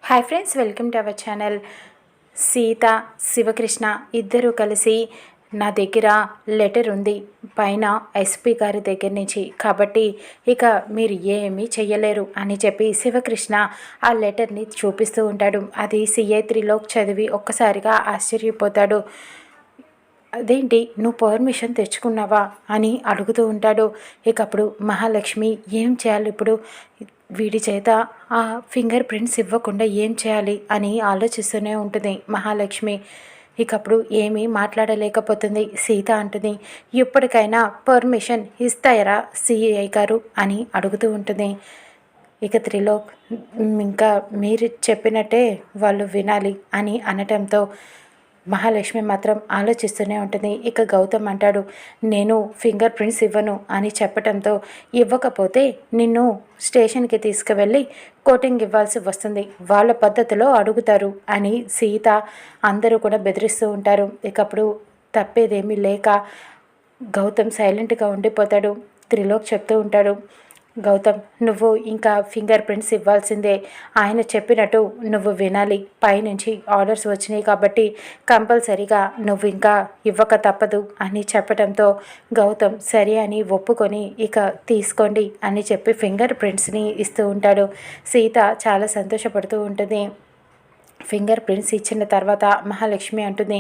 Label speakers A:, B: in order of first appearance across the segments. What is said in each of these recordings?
A: Hi friends, welcome to our channel. Sita, Sivakrishna ఇద్దరూ కలిసి నా దగ్గర లెటర్ ఉంది పైన ఎస్పీ గారి దగ్గర నుంచి, కాబట్టి ఇక మీరు ఏమీ చెయ్యలేరు అని చెప్పి శివకృష్ణ ఆ లెటర్ని చూపిస్తూ ఉంటాడు. అది సిఐ3లోకి చదివి ఒక్కసారిగా ఆశ్చర్యపోతాడు. అదేంటి, నువ్వు పర్మిషన్ తెచ్చుకున్నావా అని అడుగుతూ ఉంటాడు. ఇక అప్పుడు మహాలక్ష్మి ఏం చేయాలి ఇప్పుడు, వీడి చేత ఆ ఫింగర్ ప్రింట్స్ ఇవ్వకుండా ఏం చేయాలి అని ఆలోచిస్తూనే ఉంటుంది మహాలక్ష్మి. ఇక అప్పుడు ఏమీ మాట్లాడలేకపోతుంది. సీత అంటుంది, ఇప్పటికైనా పర్మిషన్ ఇస్తాయరా సిఐ గారు అని అడుగుతూ ఉంటుంది. ఇక త్రిలోక్, ఇంకా మీరు చెప్పినట్టే వాళ్ళు వినాలి అని అనటంతో మహాలక్ష్మి మాత్రం ఆలోచిస్తూనే ఉంటుంది. ఇక గౌతమ్ అంటాడు, నేను ఫింగర్ ప్రింట్స్ ఇవ్వను అని చెప్పడంతో, ఇవ్వకపోతే నిన్ను స్టేషన్కి తీసుకువెళ్ళి కోటింగ్ ఇవ్వాల్సి వస్తుంది, వాళ్ళ పద్ధతిలో అడుగుతారు అని సీత అందరూ కూడా బెదిరిస్తూ ఉంటారు. ఇక అప్పుడు తప్పేదేమీ లేక గౌతమ్ సైలెంట్గా ఉండిపోతాడు. త్రిలోక్ చెప్తూ ఉంటాడు, గౌతమ్ నువ్వు ఇంకా ఫింగర్ ప్రింట్స్ ఇవ్వాల్సిందే, ఆయన చెప్పినట్టు నువ్వు వినాలి, పైనుంచి ఆర్డర్స్ వచ్చినాయి కాబట్టి కంపల్సరీగా నువ్వు ఇంకా ఇవ్వక తప్పదు అని చెప్పడంతో గౌతమ్ సరే అని ఒప్పుకొని ఇక తీసుకోండి అని చెప్పి ఫింగర్ ప్రింట్స్ని ఇస్తూ ఉంటాడు. సీత చాలా సంతోషపడుతూ ఉంటుంది. ఫింగర్ ప్రింట్స్ ఇచ్చిన తర్వాత మహాలక్ష్మి అంటుంది,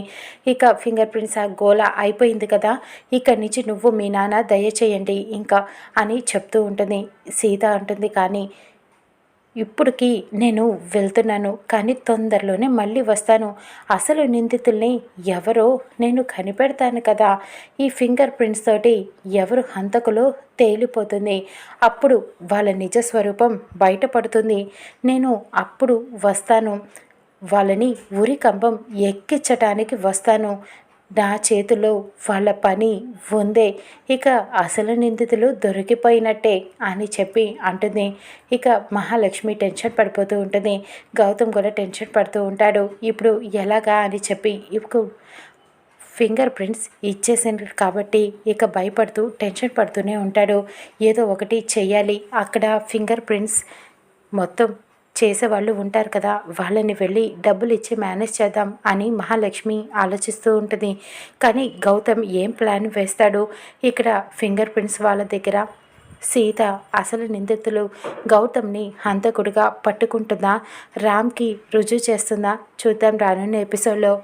A: ఇక ఫింగర్ ప్రింట్స్ ఆ గోల అయిపోయింది కదా, ఇక్కడి నుంచి నువ్వు మీ నాన్న దయచేయండి ఇంకా అని చెప్తూ ఉంటుంది. సీత అంటుంది, కానీ ఇప్పటికి నేను వెళ్తున్నాను, కానీ తొందరలోనే మళ్ళీ వస్తాను, అసలు నిందితుల్ని ఎవరో నేను కనిపెడతాను కదా, ఈ ఫింగర్ ప్రింట్స్ తోటి ఎవరు హంతకులో తేలిపోతుంది, అప్పుడు వాళ్ళ నిజస్వరూపం బయటపడుతుంది, నేను అప్పుడు వస్తాను, వాళ్ళని ఉరికంబం ఎక్కించటానికి వస్తాను, నా చేతిలో వాళ్ళ పని ఉందే, ఇక అసలు నిందితులు దొరికిపోయినట్టే అని చెప్పి అంటుంది. ఇక మహాలక్ష్మి టెన్షన్ పడిపోతూ ఉంటుంది. గౌతమ్ కూడా టెన్షన్ పడుతూ ఉంటాడు. ఇప్పుడు ఎలాగా అని చెప్పి ఇప్పుడు ఫింగర్ ప్రింట్స్ ఇచ్చేసింది కాబట్టి ఇక భయపడుతూ టెన్షన్ పడుతూనే ఉంటాడు. ఏదో ఒకటి చెయ్యాలి, అక్కడ ఫింగర్ ప్రింట్స్ మొత్తం చేసేవాళ్ళు ఉంటారు కదా, వాళ్ళని వెళ్ళి డబ్బులు ఇచ్చి మేనేజ్ చేద్దాం అని మహాలక్ష్మి ఆలోచిస్తూ ఉంటుంది. కానీ గౌతమ్ ఏం ప్లాన్ వేస్తాడు, ఇక్కడ ఫింగర్ ప్రింట్స్ వాళ్ళ దగ్గర సీత అసలు నిందితులు గౌతమ్ని హంతకుడిగా పట్టుకుంటుందా, రామ్కి రుజువు చేస్తుందా, చూద్దాం రానున్న ఎపిసోడ్లో.